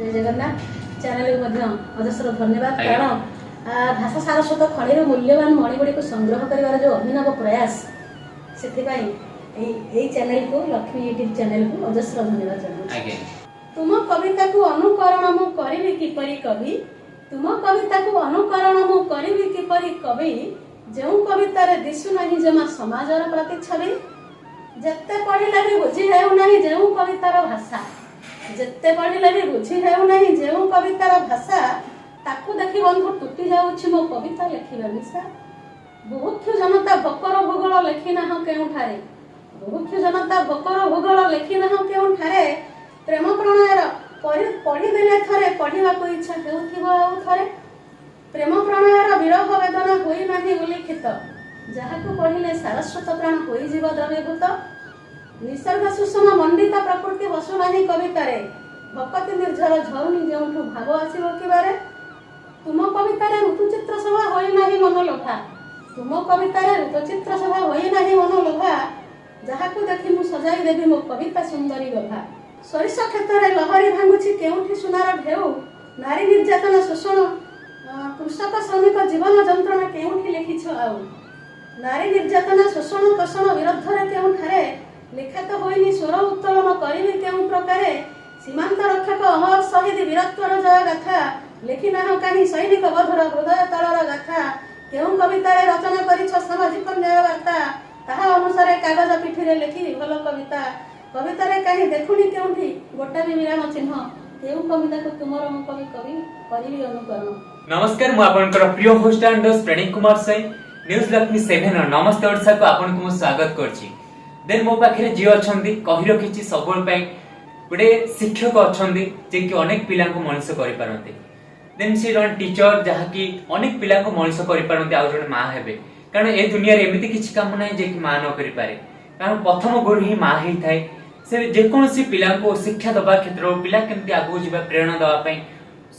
जय जगन्नाथ चैनल को अजस्र धन्यवाद कारण भाषा सारस्वत खणि मूल्यवान मणिगुड़ी को संग्रह कर जो अभिनव प्रयास से चैनल को लक्ष्मी यूट्यूब चैनल को अजस्र धन्यवाद जनाऊँ। तुम कविता को अनुकरण मु करिवि किपरि कवि तुम कविता को अनुकरण मु करिवि किपरि कवि जो कवितार दिशु नहीं जमा समाजर प्रतिच्छवि जेते पढ़िले भी बुझी हेउ नहीं जो कवितार भाषा जेते पढ़िले भी बुझी हेउ नहीं जो कवितार भाषा ताकू देखि बंधु टूटी जाउछि मो कविता लेखिबा निशा बुभुक्ष जनता भकर भूगोल लेखि ना केउठारे बुभुक्ष जनता भकर भूगोल लेखि ना केउठारे प्रेम प्रणयर पढ़ी देले थरे पढ़िबा को इच्छा हेउथिबो आ थरे प्रेम प्रणयर विरह वेदना होई नाही उल्लिखित जहाको पढ़िले सारस्वत प्राण होई जीव द्रवीभूत निसर्ग सुषम मंडित प्रकृति बसु नाही कवितारे भक्ति निर्झर झरुनी जेउठु भाव आसीबो किबारे तुम कवितारे ऋतुचित्र सभा होई नाही मनलोभा तुम कवितारे ऋतुचित्र सभा होई नाही मनलोभा जहाको देखि मु सजाई देबी मो कविता सुंदरी गभा सरिष क्षेत्र में लहरी भांगुची केउठी सुनार ढेउ नारी निर्यातना शोषण कृषक श्रमिक जीवन जंत्रणा केउठी लिखिछ आउ नारी निर्यातना शोषण कषण विरुद्ध रे केउठारे लिखित होइनी स्वर उत्तोलन करिवि केउ प्रकारे सीमांत रक्षक अमर शहीद वीरत्वर जय गाथा लिखि नाह कानी सैनिक बधुर हृदय तलर गाथा केउ कवितारे रचना करिछ सामाजिक न्याय वार्ता ताहा अनुसारे कागज पिठिरे लिखि भल कविता कवितारे कहीं देखुनी केउठी गोटा भी विराम चिन्ह केउ कविता को तुमर मु कवि कवि करिवि अनुकरण। नमस्कार मु आपनकर प्रिय होस्ट एंड दोस्त प्रणीत कुमार साई न्यूज लक्ष्मी 7 नमस्ते ओडिसा को आपन को स्वागत करछि। देन मो पाखरे जे अछंती कहि रखिछि सबल पय गुडे शिक्षक अछंती जे कि अनेक पिला को मनुष्य करि पारंते देन सी जन टीचर जहा कि अनेक पिला को मनुष्य करि पारंते आ जन मां हेबे कारण ए दुनिया रे एमिति किछि काम नै जे कि मां न करि पारे कारण प्रथम गुरु ही मां ही थाए से जे कोनसी पिला को शिक्षा दबा क्षेत्र पिला केमति आगु जिबा प्रेरणा दबा पई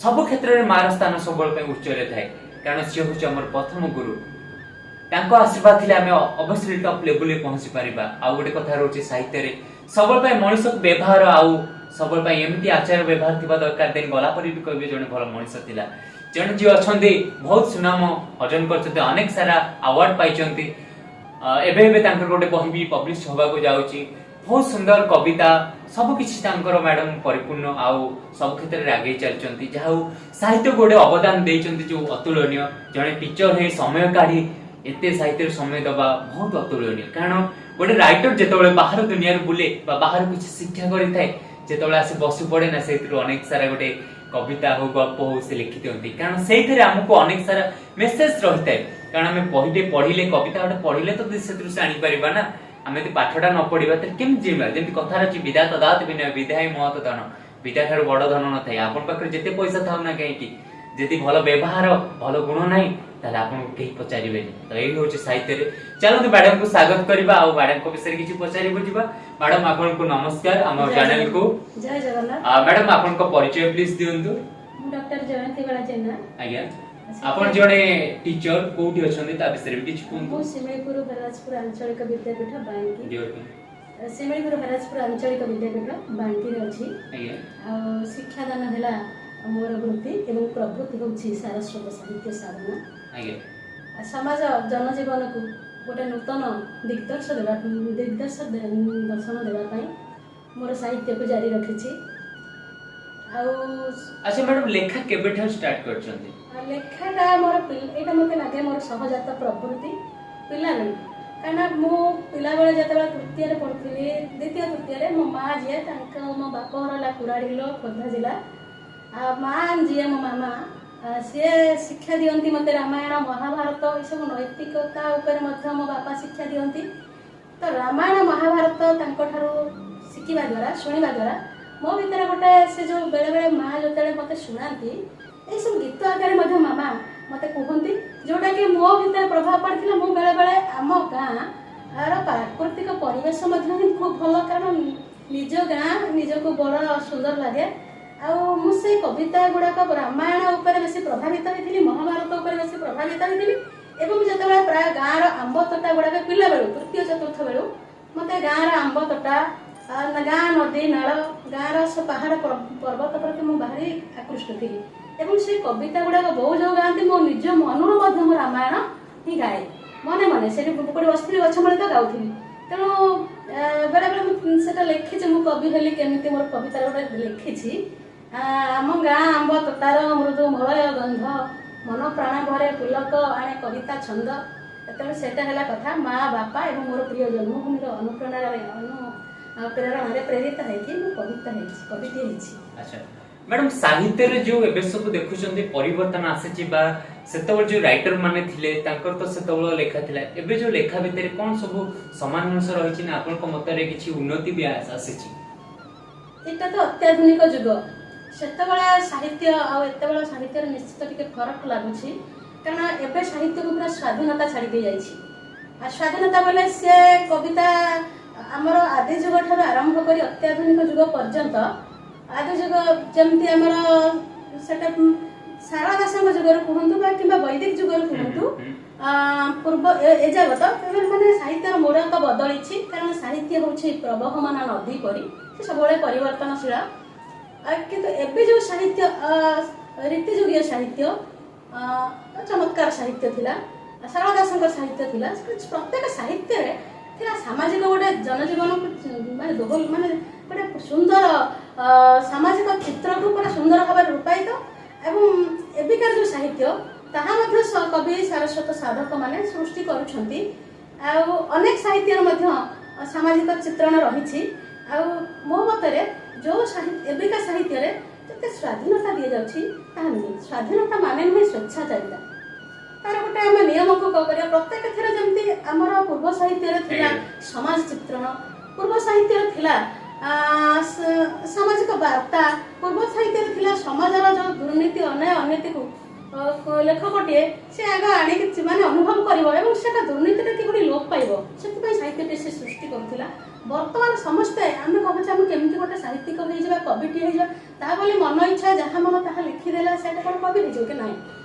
सब क्षेत्र रे मार स्थान सबल पई उच्च रे थाए कारण से होछ हमर प्रथम गुरु तांको आशीर्वाद थिले हमें अवश्य टॉप लेवल पे पहुंची परिबा आ गोटे कथा रहउची साहित्य रे सबल पई मनुष्य व्यवहार आउ सबल पई एमति आचार व्यवहार थिबा दरकार देन गला परि भी कहबे जने भल मनुष्य थिला जने जे अछंती बहुत सुनाम अर्जन करछते अनेक सारा अवार्ड पाइचंती एबे एबे तांकर गोटे बही भी पब्लिश होबा को जाउची बहुत सुंदर कविता सब किछि तांकर मैडम परिपूर्ण आउ सब क्षेत्र रे आगे चलचंती जाउ साहित्य गोटे अवदान देचंती जो अतुलनीय जने टीचर हे समय काढी एते साहित्य समय दबा बहुत अतुलनीय कारण गोटे राइटर जेतबेले बाहर दुनिया रे बुले बा बाहर कुछ शिक्षा करि थाए जेतबेले आसे बसु पड़े ना सेतिर अनेक सारा गोटे कविता हो गप हो से लिखित होती कारण सेथिरे हमको अनेक सारा मेसेज रहिताए कारण हमें पढ़िले कविता गोटे पढ़िले तो सेतिर से आनी परिबा ना हमें तो पाठटा न पढ़िबा त केम जीवा जेंति कथा रची विधाता दात विनय विधाय महत धन विद्या ठार बड़ धन न थाए आपन पाखरे जेते पैसा थाउ ना कहीं की जेति भलो व्यवहार भलो गुण नाही ताले आपन केही पचारिबे तो एही होचे साहित्य रे चलो तो मैडम को स्वागत करबा आ मैडम को विषय किछि पचारि बुझिबा मैडम आपन को नमस्कार हमर चैनल को जय जगन्नाथ मैडम आपन को परिचय प्लीज दियंतु डॉक्टर जयंती बड़ा जेना आज्ञा आपन जने टीचर कोठी अछंती ता विषय रे किछि कोन मो सिमळीपुर हराजपुर आंचलिक विद्यापीठ बांकी दियोटी सिमळीपुर हराजपुर आंचलिक विद्यापीठ बांकी रे अछि आज्ञा आ शिक्षा दान हला मोर वृत्ति एवं प्रवृत्ति होछि सारस्वत साहित्य साधना आज्ञा समाज जनजीवन को गोटे नूतन दिग्दर्शन दर्शन देवा पई मोर साहित्य को जारी रखिछि अच्छा मैडम लेखा केबे ठा स्टार्ट करछंती लेखाटा मोर एटा मते लागे मोर सहजात प्रवृत्ति पिला बेले काना मो पिला बेले जतबा तृतीय रे पढुथिली द्वितीय तृतीय रे मो मां जे तांक मो बाप हरला कुराडीलो खोर्धा जिला आ मां जे मो मामा से शिक्षा दियंती मते रामायण महाभारत ए सब नैतिकता ऊपर मध्य मो बापा शिक्षा दियंती तो रामायण महाभारत तांको ठारो शिखिबा द्वारा सुनिबा द्वारा मो भीतर गोटे से जो बेले बेले मां जतले मते सुनांती ए सब गीत आकार मध्य मामा मते कहंती जोटा कि मो भीतर प्रभाव पड़थिला मो बेले बेले आम गां आर प्राकृतिक परिवेश मध्य खूब भल कारण निज गां निज को बड़ सुंदर लागे आ मु से कविता गुडा रामायण ऊपर बेसी प्रभावित होइथिली महाभारत ऊपर बेसी प्रभावित होइथिली एवं जतबेला प्राय गाँर आंब तोटा गुड़ाक पिला बेलू तृतीय चतुर्थ बेलू मत गाँर आंब तोटा ଗାଁ ନଦୀ ନାଳ ଗାଁର ସେ ପାହାଡ଼ ପର୍ବତ ପ୍ରତି ମୁଁ ଭାରି ଆକୃଷ୍ଟ ଥିଲି ଏବଂ ସେ କବିତା ଗୁଡ଼ାକ ବୋଉ ଯୋଉ ଗାଆନ୍ତି ମୋ ନିଜ ମନରୁ ମଧ୍ୟ ମୁଁ ରାମାୟଣ ହିଁ ଗାଏ ମନେ ମନେ ସେଠି ଗୋଟେ ବସିଥିଲି ଗଛ ମୂଳେ ତ ଗାଉଥିଲି। ତେଣୁ ବେଳେବେଳେ ମୁଁ ସେଟା ଲେଖିଛି ମୁଁ କବି ହେଲି କେମିତି ମୋର କବିତାରେ ଗୋଟେ ଲେଖିଛି ଆମ ଗାଁ ଆମ୍ବ ତୋଟାର ମୃଦୁ ମଳୟ ଗନ୍ଧ ମନ ପ୍ରାଣ ଭରେ ପୁଲକ ଆଣେ କବିତା ଛନ୍ଦ। ଯେତେବେଳେ ସେଟା ହେଲା କଥା ମା ବାପା ଏବଂ ମୋର ପ୍ରିୟ ଜନ୍ମଭୂମିର ପ୍ରେରଣାରେ ପ୍ରେରିତ ହେଇକି ମୁଁ କବିଟିଏ ହେଇଛି। ଆଚ୍ଛା ମ୍ୟାଡାମ ସାହିତ୍ୟରେ ଯୋଉ ଏବେ ସବୁ ଦେଖୁଛନ୍ତି ପରିବର୍ତ୍ତନ ଆସିଛି ବା ସେତେବେଳେ ଯୋଉ ରାଇଟର ମାନେ ଥିଲେ ତାଙ୍କର ତ ସେତେବେଳେ ଲେଖା ଥିଲା ଏବେ ଯୋଉ ଲେଖା ଭିତରେ କଣ ସବୁ ସମାନଂଶ ରହିଛି ନା ଆପଣଙ୍କ ମତରେ କିଛି ଉନ୍ନତି ବି ଆସିଛି? ଏଇଟା ତ ଅତ୍ୟାଧୁନିକ ଯୁଗ ସେତେବେଳେ ସାହିତ୍ୟ ଆଉ ଏତେବେଳେ ସାହିତ୍ୟରେ ନିଶ୍ଚିତ ଟିକେ ଫରକ ଲାଗୁଛି କାରଣ ଏବେ ସାହିତ୍ୟକୁ ପୁରା ସ୍ୱାଧୀନତା ଛାଡ଼ି ଦିଆଯାଇଛି। ଆଉ ସ୍ୱାଧୀନତା ବୋଲେ ସେ କବିତା ଆମର ଆଦି ଯୁଗ ଠାରୁ ଆରମ୍ଭ କରି ଅତ୍ୟାଧୁନିକ ଯୁଗ ପର୍ଯ୍ୟନ୍ତ ଆଦି ଯୁଗ ଯେମିତି ଆମର ସେଟା ଶାରଳା ଦାସଙ୍କ ଯୁଗରୁ କୁହନ୍ତୁ ବା କିମ୍ବା ବୈଦିକ ଯୁଗରୁ କୁହନ୍ତୁ ପୂର୍ବ ଏଯାବତ ମାନେ ସାହିତ୍ୟର ମୋଡ଼ ତ ବଦଳିଛି କାରଣ ସାହିତ୍ୟ ହେଉଛି ପ୍ରବହମାନ ନଦୀ ପରି ସେ ସବୁବେଳେ ପରିବର୍ତ୍ତନଶୀଳ। କିନ୍ତୁ ଏବେ ଯୋଉ ସାହିତ୍ୟ ରୀତିଯୁଗୀୟ ସାହିତ୍ୟ ଚମତ୍କାର ସାହିତ୍ୟ ଥିଲା ଶାରଳା ଦାସଙ୍କ ସାହିତ୍ୟ ଥିଲା ପ୍ରତ୍ୟେକ ସାହିତ୍ୟରେ ଥିଲା ସାମାଜିକ ଗୋଟେ ଜନଜୀବନକୁ ମାନେ ମାନେ ଗୋଟେ ସୁନ୍ଦର ସାମାଜିକ ଚିତ୍ରକୁ ପୁରା ସୁନ୍ଦର ଭାବରେ ରୂପାୟିତ ଏବଂ ଏବେକାର ଯୋଉ ସାହିତ୍ୟ ତାହା ମଧ୍ୟ କବି ସାରସ୍ୱତ ସାଧକ ମାନେ ସୃଷ୍ଟି କରୁଛନ୍ତି। ଆଉ ଅନେକ ସାହିତ୍ୟର ମଧ୍ୟ ସାମାଜିକ ଚିତ୍ରଣ ରହିଛି। ଆଉ ମୋ ମତରେ ଯୋଉ ଏବେକା ସାହିତ୍ୟରେ ଯେତେ ସ୍ୱାଧୀନତା ଦିଆଯାଉଛି ତାହା ନୁହେଁ ସ୍ୱାଧୀନତା ମାନେ ନୁହେଁ ସ୍ୱେଚ୍ଛାଚାରିତା ତାର ଗୋଟେ ଆମେ ନିୟମକୁ କରିବା ପ୍ରତ୍ୟେକ ଥିରେ ଯେମିତି ଆମର ପୂର୍ବ ସାହିତ୍ୟରେ ଥିଲା ସମାଜ ଚିତ୍ରଣ ପୂର୍ବ ସାହିତ୍ୟରେ ଥିଲା ସାମାଜିକ ବାର୍ତ୍ତା ପୂର୍ବ ସାହିତ୍ୟରେ ଥିଲା ସମାଜର ଯୋଉ ଦୁର୍ନୀତି ଅନ୍ୟାୟ ଅନୀତିକୁ ଲେଖକଟିଏ ସେ ଆଗ ଆଣିକି ମାନେ ଅନୁଭବ କରିବ ଏବଂ ସେଟା ଦୁର୍ନୀତିଟା କିଭଳି ଲୋପ ପାଇବ ସେଥିପାଇଁ ସାହିତ୍ୟଟି ସେ ସୃଷ୍ଟି କରୁଥିଲା। ବର୍ତ୍ତମାନ ସମସ୍ତେ ଆମେ ଭାବୁଛେ ଆମେ କେମିତି ଗୋଟେ ସାହିତ୍ୟିକ ହେଇଯିବା କବିଟି ହେଇଯିବା ତାହା ବୋଲି ମନ ଇଚ୍ଛା ଯାହା ମନ ତାହା ଲେଖିଦେଲା ସେଇଟା କଣ କବି ହେଇଯିବ କି ନାହିଁ।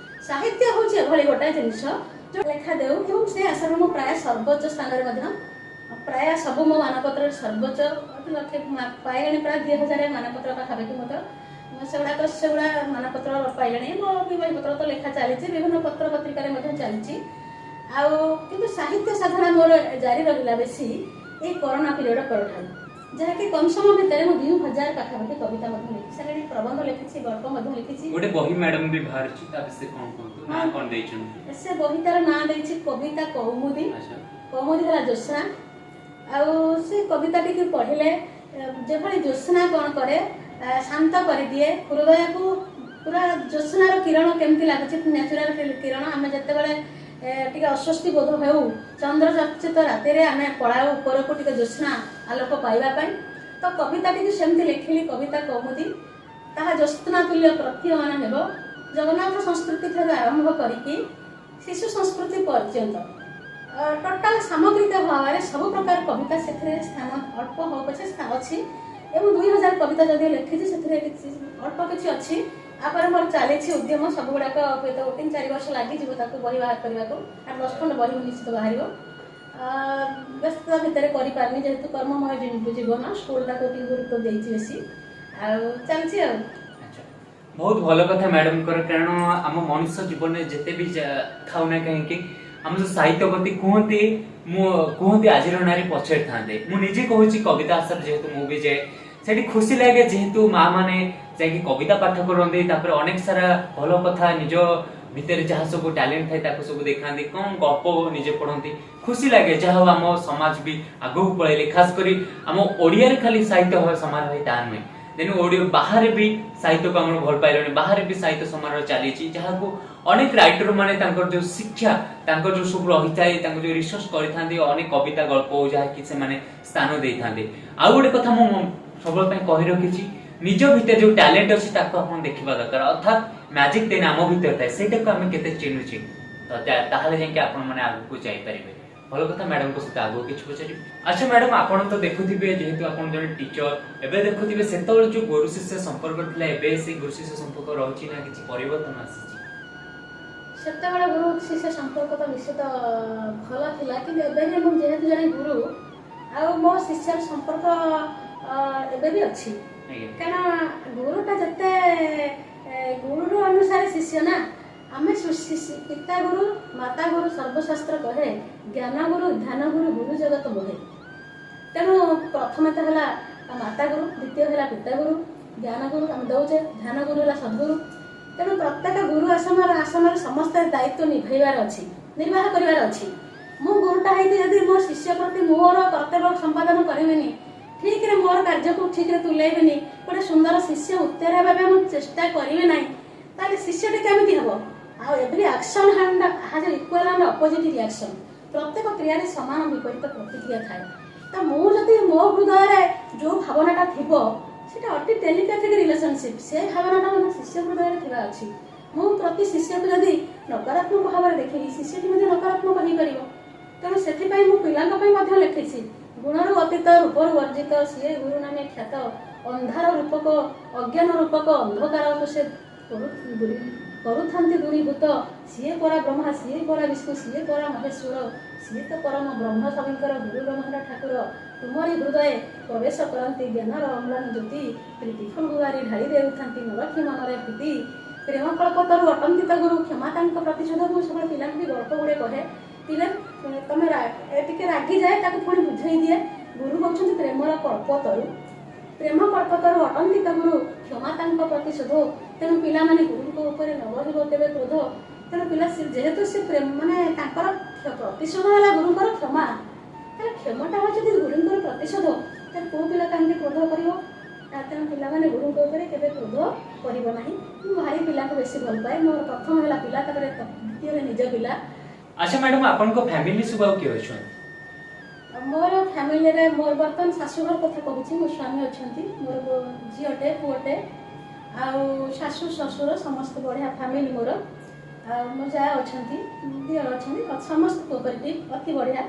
ସାହିତ୍ୟ ହେଉଛି ଏଭଳି ଗୋଟାଏ ଜିନିଷ ଯୋଉ ଲେଖା ଦେଉ ଏବଂ ସେ ଆଶାରେ ମୁଁ ପ୍ରାୟ ସର୍ବୋଚ୍ଚ ସ୍ଥାନରେ ମଧ୍ୟ ପ୍ରାୟ ସବୁ ମୋ ମାନପତ୍ରରେ ସର୍ବୋଚ୍ଚ ଲକ୍ଷ୍ୟ ପାଇଲେଣି ପ୍ରାୟ 2000 ମାନପତ୍ର ପାଖାପାଖି ମଧ୍ୟ ସେଗୁଡ଼ା ମାନପତ୍ର ପାଇଲେଣି ମୋ ବହିପତ୍ର ତ ଲେଖା ଚାଲିଛି ବିଭିନ୍ନ ପତ୍ର ପତ୍ରିକାରେ ମଧ୍ୟ ଚାଲିଛି। ଆଉ କିନ୍ତୁ ସାହିତ୍ୟ ସାଧନା ମୋର ଜାରି ରହିଲା ବେଶୀ ଏଇ କରୋନା ପିରିୟଡ଼ ପରଠାରୁ ଯାହାକି କମ୍ ସମୟ ଭିତରେ ମୁଁ 2000 ପାଖାପାଖି କବିତା ମଧ୍ୟ ଲେଖି ସାରିଲିଣି ପ୍ରବନ୍ଧ ଲେଖିଛି ଗଳ୍ପ ମଧ୍ୟ ଲେଖିଛି। ଗୋଟେ ବହି ମ୍ୟାଡାମ ବି ବାହାରିଛି ତା ବିଷୟରେ କଣ କୁହନ୍ତୁ ନା କଣ ଦେଇଛନ୍ତି? ସେ ବହିଟାର ନାଁ ଦେଇଛି କବିତା କୌମୁଦି। କୌମୁଦି ହେଲା ଜ୍ୟୋତ୍ସ୍ନା ଆଉ ସେ କବିତାଟିକୁ ପଢ଼ିଲେ ଯେଭଳି ଜ୍ୟୋତ୍ସ୍ନା କଣ କରେ ଶାନ୍ତ କରିଦିଏ ହୃଦୟକୁ ପୁରା ଜ୍ୟୋତ୍ସ୍ନାର କିରଣ କେମିତି ଲାଗୁଛି ନ୍ୟାଚୁରାଲ କିରଣ ଆମେ ଯେତେବେଳେ ଟିକେ ଅସ୍ୱସ୍ତି ବୋଧ ହେଉ ଚନ୍ଦ୍ର ଚର୍ଚ୍ଚିତ ରାତିରେ ଆମେ ପଳାଉ ଉପରକୁ ଟିକେ ଜ୍ୟୋତ୍ସ୍ନା ଆଲୋକ ପାଇବା ପାଇଁ ତ କବିତାଟିକୁ ସେମିତି ଲେଖିଲି କବିତା କୌମୁଦି ତାହା ଜ୍ୟୋତ୍ସ୍ନା ତୁଲ୍ୟ ପ୍ରତୀୟମାନ ହେବ ଜଗନ୍ନାଥ ସଂସ୍କୃତି ଠାରୁ ଆରମ୍ଭ କରିକି ଶିଶୁ ସଂସ୍କୃତି ପର୍ଯ୍ୟନ୍ତ ଟୋଟାଲ ସାମଗ୍ରିକ ଭାବରେ ସବୁ ପ୍ରକାର କବିତା ସେଥିରେ ସ୍ଥାନ ଅଳ୍ପ ହଉ ପଛେ ଅଛି ଏବଂ 2000 କବିତା ଯଦି ଲେଖିଛି ସେଥିରେ କିଛି ଅଳ୍ପ କିଛି ଅଛି। ତାପରେ ମୋର ଚାଲିଛି ଉଦ୍ୟମ ସବୁଗୁଡ଼ାକ ହୁଏତ 3-4 ବର୍ଷ ଲାଗିଯିବ ତାକୁ ବହି ବାହାର କରିବାକୁ 8-10 ଖଣ୍ଡ ବହି ନିଶ୍ଚିତ ବାହାରିବ। ବ୍ୟସ୍ତତା ଭିତରେ କରିପାରିନି ଯେହେତୁ କର୍ମମୟ ଜୀବନ ସ୍କୁଲଟାକୁ ଟିକେ ଗୁରୁତ୍ୱ ଦେଇଛି ବେଶୀ ଆଉ ଚାଲିଛି ଆଉ। ବହୁତ ଭଲ କଥା ମ୍ୟାଡାମଙ୍କର କାରଣ ଆମ ମଣିଷ ଜୀବନରେ ଯେତେ ବି ଥାଉ ନା କାହିଁକି ଆମ ଯୋଉ ସାହିତ୍ୟ ପ୍ରତି କୁହନ୍ତି ଆଜିର ନାରୀ ପଛରେ ଥାନ୍ତେ ମୁଁ ନିଜେ କହୁଛି କବିତା ଆସର ଯେହେତୁ ମୁଁ ବି ଯାଏ ସେଠି ଖୁସି ଲାଗେ ଯେହେତୁ ମା ମାନେ ଯାଇକି କବିତା ପାଠ କରନ୍ତି ତାପରେ ଅନେକ ସାରା ଭଲ କଥା ନିଜ ଭିତରେ ଯାହା ସବୁ ଟ୍ୟାଲେଣ୍ଟ ଥାଏ ତାକୁ ସବୁ ଦେଖାନ୍ତି କଣ ଗପ ନିଜେ ପଢନ୍ତି ଖୁସି ଲାଗେ ଯାହା ହଉ ଆମ ସମାଜ ବି ଆଗକୁ ପଳେଇଲେ ଖାସ କରି ଆମ ଓଡିଆରେ ଖାଲି ସାହିତ୍ୟ ସମାଜ ହୋଇ ତାହା ନୁହେଁ ଦେନ ବାହାରେ ବି ସାହିତ୍ୟକୁ ଆମର ଭଲ ପାଇଲେଣି ବାହାରେ ବି ସାହିତ୍ୟ ସମାରୋହ ଚାଲିଛି ଯାହାକୁ ଅନେକ ରାଇଟର ମାନେ ତାଙ୍କର ଯୋଉ ଶିକ୍ଷା ତାଙ୍କର ଯୋଉ ସବୁ ରହିଥାଏ ତାଙ୍କ ଯୋଉ ରିସର୍ଚ୍ଚ କରିଥାନ୍ତି ଅନେକ କବିତା ଗଳ୍ପ ଯାହାକି ସେମାନେ ସ୍ଥାନ ଦେଇଥାନ୍ତି। ଆଉ ଗୋଟେ କଥା ମୁଁ ସବୁବେଳେ ପାଇଁ କହି ରଖିଛି ନିଜ ଭିତରେ ଯୋଉ ଟ୍ୟାଲେଣ୍ଟ ଅଛି ତାକୁ ଆପଣ ଦେଖିବା ଦରକାର ଅର୍ଥାତ୍ ମ୍ୟାଜିକ ଦେନ ଆମ ଭିତରେ ଥାଏ ସେଇଟାକୁ ଆମେ କେତେ ଚିହ୍ନୁଛେ ତାହେଲେ ଯାଇକି ଆପଣ ମାନେ ଆଗକୁ ଯାଇପାରିବେ। ଭଲ କଥା ମ୍ୟାଡାମଙ୍କ ସହିତ ଆଗକୁ କିଛି ପଚାରିବି। ଆଚ୍ଛା ମ୍ୟାଡାମ ଆପଣ ତ ଦେଖୁଥିବେ ଯେହେତୁ ଆପଣ ଜଣେ ଟିଚର ଏବେ ଦେଖୁଥିବେ ସେତେବେଳେ ଯୋଉ ଗୁରୁ ଶିଷ୍ୟ ସମ୍ପର୍କ ଥିଲା ଏବେ ସେଇ ଗୁରୁ ଶିଷ୍ୟ ସମ୍ପର୍କ ରହିଛି ନା କିଛି ପରିବର୍ତ୍ତନ ଆସିଛି? ସେତେବେଳେ ଗୁରୁ ଶିଷ୍ୟ ସମ୍ପର୍କ ତ ନିଶ୍ଚିତ ଭଲ ଥିଲା କିନ୍ତୁ ଏବେ ବି ମୁଁ ଯେହେତୁ ଜଣେ ଗୁରୁ ଆଉ ମୋ ଶିଷ୍ୟର ସମ୍ପର୍କ ଏବେ ବି ଅଛି। ଆଜ୍ଞା କାରଣ ଗୁରୁଟା ଯେତେ ଗୁରୁର ଅନୁସାରେ ଶିଷ୍ୟ ନା। ଆମେ ପିତା ଗୁରୁ ମାତା ଗୁରୁ ସର୍ବଶାସ୍ତ୍ର କହେ, ଜ୍ଞାନ ଗୁରୁ ଧ୍ୟାନ ଗୁରୁ ଗୁରୁ ଜଗତ ବହେ। ତେଣୁ ପ୍ରଥମେ ତ ହେଲା ମାତା ଗୁରୁ, ଦ୍ୱିତୀୟ ହେଲା ପିତା ଗୁରୁ, ଜ୍ଞାନ ଗୁରୁ ଆମେ ଦଉଛେ, ଧ୍ୟାନ ଗୁରୁ ହେଲା ସଦ୍ଗୁରୁ। ତେଣୁ ପ୍ରତ୍ୟେକ ଗୁରୁ ଆସନରେ ସମସ୍ତେ ଦାୟିତ୍ୱ ନିଭେଇବାର ଅଛି, ନିର୍ବାହ କରିବାର ଅଛି। ମୁଁ ଗୁରୁଟା ହେଇକି ଯଦି ମୋ ଶିଷ୍ୟ ପ୍ରତି ମୋର କର୍ତ୍ତବ୍ୟ ସମ୍ପାଦନ କରିବିନି, ଠିକରେ ମୋର କାର୍ଯ୍ୟକୁ ଠିକରେ ତୁଲେଇବିନି, ଗୋଟେ ସୁନ୍ଦର ଶିଷ୍ୟ ଉତ୍ତର ହେବା ପାଇଁ ମୁଁ ଚେଷ୍ଟା କରିବି ନାହିଁ, ତାହେଲେ ଶିଷ୍ୟଟି କେମିତି ହେବ? ଆଉ every action has equal and opposite reaction. ପ୍ରତ୍ୟେକ କ୍ରିୟାରେ ସମାନ ବିପରୀତ ପ୍ରତିକ୍ରିୟା ଥାଏ। ତ ମୁଁ ଯଦି ମୋ ହୃଦୟରେ ଯେଉଁ ଭାବନାଟା ଥିବ ସେଟା ଅତି ଟେଲିପାଥିକ୍ ରିଲେସନସିପ୍, ସେ ଭାବନାଟା ମଧ୍ୟ ଶିଷ୍ୟ ହୃଦୟରେ ଥିବା ଅଛି। ମୁଁ ପ୍ରତି ଶିଷ୍ୟକୁ ଯଦି ନକାରାତ୍ମକ ଭାବରେ ଦେଖିବି, ଶିଷ୍ୟଟି ମଧ୍ୟ ନକାରାତ୍ମକ ହେଇପାରିବ। ତେଣୁ ସେଥିପାଇଁ ମୁଁ ପିଲାଙ୍କ ପାଇଁ ମଧ୍ୟ ଲେଖିଛି, ଗୁଣରୁ ଅତୀତ ରୂପରୁ ବର୍ଜିତ, ସିଏ ଗୁରୁ ନାମେ ଖ୍ୟାତ, ଅନ୍ଧାର ରୂପକ ଅଜ୍ଞାନ ରୂପକ ଅନ୍ଧକାରକୁ ସେ କରୁଥାନ୍ତି ଦୂରୀଭୂତ, ସିଏ ପରା ବ୍ରହ୍ମା, ସିଏ ପରା ବିଷ୍ଣୁ, ସିଏ ପରା ମହେଶ୍ୱର, ସିଏ ତ ପରମ ବ୍ରହ୍ମ ସଭିଙ୍କର ଗୁରୁ ବ୍ରହ୍ମାଣ୍ଡ ଠାକୁର, ତୁମରି ହୃଦୟ ପ୍ରବେଶ କରନ୍ତି ଜ୍ଞାନର ଅମ୍ଳାନ ଜ୍ୟୋତି, ପ୍ରୀତି ଫଳୁଆରି ଢାଳି ଦେଉଥାନ୍ତି ନରଖି ମନରେ ପ୍ରୀତି, ପ୍ରେମ କଳ୍ପତରୁ ଅଟନ୍ତିତ ଗୁରୁ, କ୍ଷମା ତାଙ୍କ ପ୍ରତିଶୋଧ। ମୁଁ ସବୁବେଳେ ପିଲାଙ୍କୁ ବି ଗଳ୍ପ ଗୁଡ଼େ କହେ, ପିଲା ତମେ ଟିକେ ରାଗିଯାଏ ତାକୁ ପୁଣି ବୁଝେଇ ଦିଏ, ଗୁରୁ ହେଉଛନ୍ତି ପ୍ରେମର କଳ୍ପତରୁ, ପ୍ରେମ କଳ୍ପତରୁ ଅଟନ୍ତିତ ଗୁରୁ, କ୍ଷମା ତାଙ୍କ ପ୍ରତିଶୋଧ। ତେଣୁ ପିଲାମାନେ ଗୁରୁଙ୍କ ଉପରେ ନ ରହିବ କେବେ କ୍ରୋଧ। ତେଣୁ ପିଲା ଯେହେତୁ ସେ ମାନେ ତାଙ୍କର ପ୍ରତିଶୋଧ ହେଲା ଗୁରୁଙ୍କର କ୍ଷମା, ତାହେଲେ କ୍ଷମାଟା ହେଉଛି ଯଦି ଗୁରୁଙ୍କର ପ୍ରତିଶୋଧ, ତାହେଲେ କୋଉ ପିଲା କାହିଁକି କ୍ରୋଧ କରିବ? ତେଣୁ ପିଲାମାନେ ଗୁରୁଙ୍କ ଉପରେ କେବେ କ୍ରୋଧ କରିବ ନାହିଁ। ମୁଁ ଭାରି ପିଲାଙ୍କୁ ବେଶୀ ଭଲ ପାଏ। ମୋର ପ୍ରଥମ ହେଲା ପିଲା, ତାପରେ ଦ୍ୱିତୀୟରେ ନିଜ ପିଲା। ଆଚ୍ଛା ମ୍ୟାଡାମ, ଆପଣଙ୍କ ଫ୍ୟାମିଲି ସବୁ ଆଉ କିଏ ଅଛନ୍ତି? ମୋର ଫ୍ୟାମିଲିରେ ମୋର ବର୍ତ୍ତମାନ ଶାଶୁଘର କଥା କହୁଛି। ମୋ ସ୍ୱାମୀ ଅଛନ୍ତି, ମୋର ଝିଅଟେ ପୁଅଟେ, ଆଉ ଶାଶୁ ଶ୍ୱଶୁର ସମସ୍ତେ ବଢ଼ିଆ ଫ୍ୟାମିଲି ମୋର। ଆଉ ମୋ ଯାଆ ଅଛନ୍ତି, ଦିଅର ଅଛନ୍ତି, ସମସ୍ତେ କୋଅପରେଟିଭ୍, ଅତି ବଢ଼ିଆ।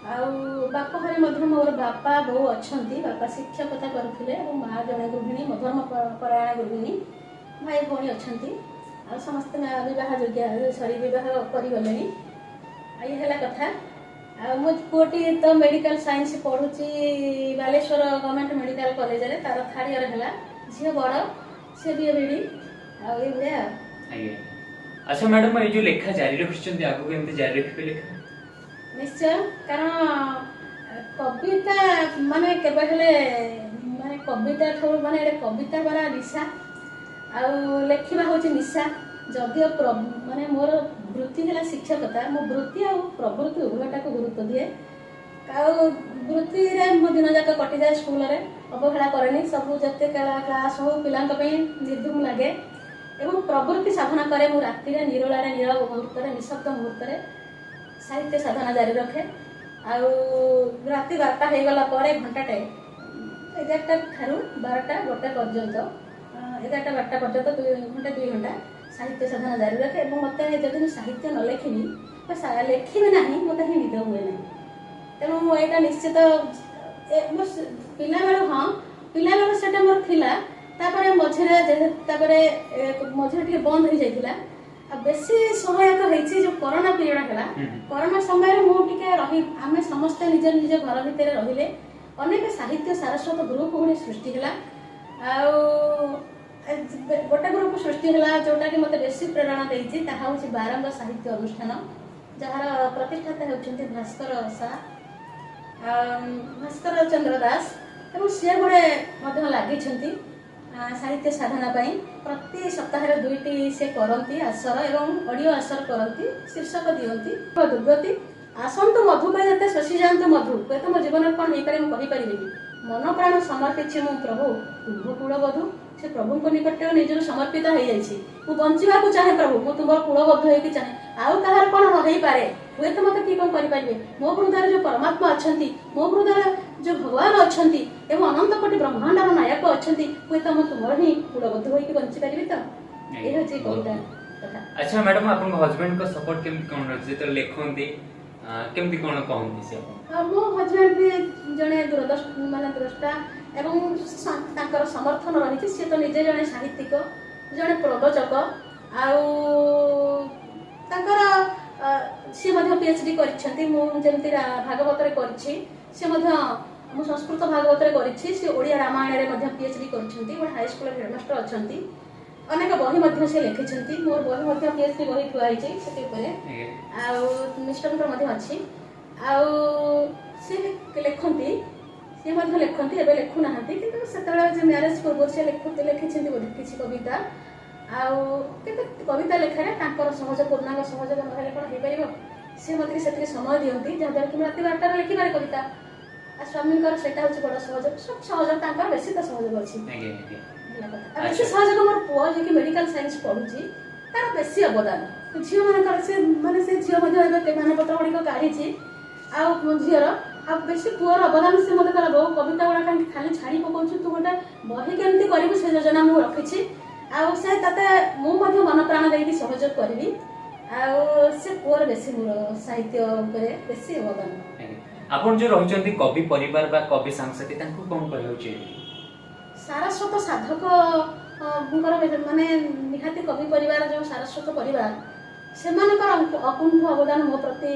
ଆଉ ବାପ ଘରେ ମଧ୍ୟ ମୋର ବାପା ବୋଉ ଅଛନ୍ତି। ବାପା ଶିକ୍ଷକତା କରୁଥିଲେ ଏବଂ ମା ଜଣେ ଗୃହିଣୀ, ଧର୍ମ ପରାୟଣ ଗୃହିଣୀ। ଭାଇ ଭଉଣୀ ଅଛନ୍ତି, ଆଉ ସମସ୍ତେ ବିବାହ ବିବାହ କରିଗଲେଣି। ଏଇ ହେଲା କଥା। ଆଉ ମୋ ପୁଅଟି ତ ମେଡ଼ିକାଲ ସାଇନ୍ସ ପଢ଼ୁଛି ବାଲେଶ୍ୱର ଗଭର୍ଣ୍ଣମେଣ୍ଟ ମେଡ଼ିକାଲ କଲେଜରେ, ତାର 3rd ଇୟର ହେଲା। ଝିଅ ବଡ଼, ସେ ବି ଏବିଡ଼ି। ଆଉ ଏଇଭଳିଆ। ଆଜ୍ଞା। ଆଚ୍ଛା ମ୍ୟାଡାମ, ଏଇ ଯୋଉ ଲେଖା ଜାରି ରଖିଛନ୍ତି, ଆଗକୁ ଏମିତି ଜାରି ରଖିବେ ଲେଖା? ନିଶ୍ଚୟ, କାରଣ କବିତା ମାନେ କେବେ ହେଲେ ମାନେ କବିତା ଠାରୁ ମାନେ କବିତା ପରା ନିଶା, ଆଉ ଲେଖିବା ହେଉଛି ନିଶା। ଯଦିଓ ମାନେ ମୋର ବୃତ୍ତି ହେଲା ଶିକ୍ଷକତା, ମୁଁ ବୃତ୍ତି ଆଉ ପ୍ରବୃତ୍ତି ଉଭୟଟାକୁ ଗୁରୁତ୍ୱ ଦିଏ। ଆଉ ବୃତ୍ତିରେ ମୋ ଦିନ ଯାକ କଟିଯାଏ ସ୍କୁଲରେ, ଅବହେଳା କରେନି। ସବୁ ଯେତେ କ୍ଲାସ୍ ହଉ ପିଲାଙ୍କ ପାଇଁ ନିର୍ଦ୍ଧୁମ ଲାଗେ। ଏବଂ ପ୍ରବୃତ୍ତି ସାଧନା କରେ ମୁଁ ରାତିରେ ନିରୋଳାରେ, ନୀରବ ମୁହୂର୍ତ୍ତରେ, ନିଃଶବ୍ଦ ମୁହୂର୍ତ୍ତରେ ସାହିତ୍ୟ ସାଧନା ଜାରି ରଖେ। ଆଉ ରାତି 12ଟା ହେଇଗଲା ପରେ ଘଣ୍ଟାଟେ, 11ଟା ଠାରୁ 12ଟା 1ଟା ପର୍ଯ୍ୟନ୍ତ, 11ଟା 12ଟା ପର୍ଯ୍ୟନ୍ତ 2 ଘଣ୍ଟା ସାହିତ୍ୟ ସାଧନା ଜାରି ରଖେ। ଏବଂ ମୋତେ ଯଦି ମୁଁ ସାହିତ୍ୟ ନ ଲେଖିବି ବା ଲେଖିବି ନାହିଁ, ମୋତେ ହିଁ ନିଦ ହୁଏ ନାହିଁ। ତେଣୁ ମୁଁ ଏଇଟା ନିଶ୍ଚିତ ପିଲାବେଳୁ, ହଁ ପିଲାବେଳୁ ସେଟା ମୋର ଥିଲା। ତାପରେ ମଝିରେ ଟିକେ ବନ୍ଦ ହେଇଯାଇଥିଲା। ଆଉ ବେଶୀ ସହାୟକ ହେଇଛି ଯୋଉ କରୋନା ପିରିୟଡ଼ ହେଲା। କରୋନା ସମୟରେ ମୁଁ ଟିକେ ଆମେ ସମସ୍ତେ ନିଜ ନିଜ ଘର ଭିତରେ ରହିଲେ, ଅନେକ ସାହିତ୍ୟ ସାରସ୍ୱତ ଗ୍ରୁପ ଗୁଡ଼ି ସୃଷ୍ଟି ହେଲା। ଆଉ ଗୋଟେ ଗ୍ରୁପ ସୃଷ୍ଟି ହେଲା ଯୋଉଟାକି ମୋତେ ବେଶୀ ପ୍ରେରଣା ଦେଇଛି, ତାହା ହେଉଛି ବାରଙ୍ଗ ସାହିତ୍ୟ ଅନୁଷ୍ଠାନ, ଯାହାର ପ୍ରତିଷ୍ଠାତା ହେଉଛନ୍ତି ଭାସ୍କର ଚନ୍ଦ୍ର ଦାସ। ଏବଂ ସିଏ ଗୋଟେ ମଧ୍ୟ ଲାଗିଛନ୍ତି ସାହିତ୍ୟ ସାଧନା ପାଇଁ। ପ୍ରତି ସପ୍ତାହରେ 2ଟି ସେ କରନ୍ତି ଆସର ଏବଂ ଅଡ଼ିଓ ଆସର କରନ୍ତି, ଶୀର୍ଷକ ଦିଅନ୍ତି ଦୁର୍ଗତି। ଆସନ୍ତୁ ମଧୁ ପାଇଁ ଯେତେ ଶୋଷି ଯାଆନ୍ତୁ ମଧୁ, ହୁଏତ ମୋ ଜୀବନରେ କ'ଣ ହେଇପାରେ ମୁଁ କହିପାରିବିନି। ମନ ପ୍ରାଣ ସମର୍ପିଛି ମୁଁ ପ୍ରଭୁ ତୁମ୍ଭ କୂଳବଧୂ। ସେ ପ୍ରଭୁଙ୍କ ନିକଟରେ ନିଜରୁ ସମର୍ପିତ ହେଇଯାଇଛି। ମୁଁ ବଞ୍ଚିବାକୁ ଚାହେଁ ପ୍ରଭୁ, ମୁଁ ତୁମର କୂଳବଦ୍ଧ ହେଇକି ଚାହେଁ। ଆଉ କାହାର କ'ଣ ହେଇପାରେ, ହୁଏତ ମୋତେ କିଏ କ'ଣ କରିପାରିବେ। ମୋ ହୃଦୟରେ ଯୋଉ ପରମାତ୍ମା ଅଛନ୍ତି, ମୋ ହୃଦୟରେ ଯୋଉ ଭଗବାନ ଅଛନ୍ତି ଏବଂ ଅନନ୍ତ କୋଟି ବ୍ରହ୍ମାଣ୍ଡର ନାୟକ ଅଛନ୍ତି, ହୁଏତ ମୁଁ ତୁମର ହିଁ କୂଳବଦ୍ଧ ହୋଇକି ବଞ୍ଚିପାରିବି। ତ ଏଇ ହେଉଛି କବିତା କଥା। ଆଚ୍ଛା ମ୍ୟାଡାମ, ଆପଣଙ୍କ ହଜବେଣ୍ଡଙ୍କ ସପୋର୍ଟ କେମିତି କ'ଣ ରହିଛି ଯେତେବେଳେ ଲେଖନ୍ତି, କେମିତି କ'ଣ କହନ୍ତି ସେ? ମୋ ହଜବେଣ୍ଡ ବି ଜଣେ ଦ୍ରଷ୍ଟା ଏବଂ ତାଙ୍କର ସମର୍ଥନ ରହିଛି। ସିଏ ତ ନିଜେ ଜଣେ ସାହିତ୍ୟିକ, ଜଣେ ପ୍ରବଚକ। ଆଉ ତାଙ୍କର ସିଏ ମଧ୍ୟ PhD କରିଛନ୍ତି। ମୁଁ ଯେମିତି ଭାଗବତରେ କରିଛି, ସେ ମଧ୍ୟ ମୁଁ ସଂସ୍କୃତ ଭାଗବତରେ କରିଛି, ସେ ଓଡ଼ିଆ ରାମାୟଣରେ ମଧ୍ୟ PhD କରିଛନ୍ତି, ଗୋଟେ ହାଇସ୍କୁଲର ହେଡମାଷ୍ଟର ଅଛନ୍ତି, ଅନେକ ବହି ମଧ୍ୟ ସେ ଲେଖିଛନ୍ତି, ମୋର ବହି ମଧ୍ୟ PhD ବହି ଥୁଆ ହେଇଛି ସେଠି ଉପରେ, ଆଉ ମିଷ୍ଟରଙ୍କର ମଧ୍ୟ ଅଛି। ଆଉ ସେ ଲେଖନ୍ତି, ସେ ମଧ୍ୟ ଲେଖନ୍ତି, ଏବେ ଲେଖୁନାହାନ୍ତି, କିନ୍ତୁ ସେତେବେଳେ ଯେ ମ୍ୟାରେଜ ପୂର୍ବରୁ ସେ ଲେଖିଛନ୍ତି ବୋଧେ କିଛି କବିତା। ଆଉ କିନ୍ତୁ କବିତା ଲେଖାରେ ତାଙ୍କର ସହଜ ପୂର୍ଣ୍ଣାଙ୍ଗ ସହଯୋଗ ନହେଲେ କ'ଣ ହେଇପାରିବ, ସେ ମୋତେ ସେତିକି ସମୟ ଦିଅନ୍ତି ଯାହାଦ୍ୱାରା କି ମୁଁ ରାତି 12ଟାରେ ଲେଖିପାରେ କବିତା। ଆଉ ସ୍ୱାମୀଙ୍କର ସେଇଟା ହେଉଛି ବଡ଼ ସହଯୋଗ, ସବୁ ସହଯୋଗ ତାଙ୍କର ବେଶୀ ତ ସହଯୋଗ ଅଛି। ଆଉ ବେଶୀ ସହଯୋଗ ମୋର ପୁଅ ଯିଏକି ମେଡିକାଲ ସାଇନ୍ସ ପଢୁଛି, ତାର ବେଶୀ ଅବଦାନ। ଝିଅମାନଙ୍କର ସେ ମାନେ ସେ ଝିଅ ମଧ୍ୟ ଏବେ ମାନପତ୍ର ଗୁଡ଼ିକ କାଢ଼ିଛି, ଆଉ ଝିଅର ଆଉ ବେଶୀ ପୁଅର ଅବଦାନ। ସେ ମୋତେ କହିଲା ବୋଉ କବିତା ଗୁଡ଼ା କାହିଁକି ଖାଲି ଛାଡ଼ି ପକାଉଛୁ, ତୁ ଗୋଟେ ବହି କେମିତି କରିବୁ ସେ ଯୋଜନା ମୁଁ ରଖିଛି, ଆଉ ସେ ତତେ ମୁଁ ମଧ୍ୟ ମନ ପ୍ରାଣ ଦେଇକି ସହଯୋଗ କରିବି। ଆଉ ସେ ପୁଅର ବେଶୀ ମୋର ସାହିତ୍ୟ ଉପରେ ବେଶୀ ଅବଦାନ। ଆପଣ ଯୋଉ ରହିଛନ୍ତି କବି ପରିବାର ବା କବି ସାଙ୍ଗସାଥୀ, ତାଙ୍କୁ କ'ଣ କହିବାକୁ ଚାହିଁବେ? ସାରସ୍ୱତ ସାଧକଙ୍କର ମାନେ ନିହାତି କବି ପରିବାର ଯେଉଁ ସାରସ୍ୱତ ପରିବାର, ସେମାନଙ୍କର ଅକୁଣ୍ଠ ଅବଦାନ ମୋ ପ୍ରତି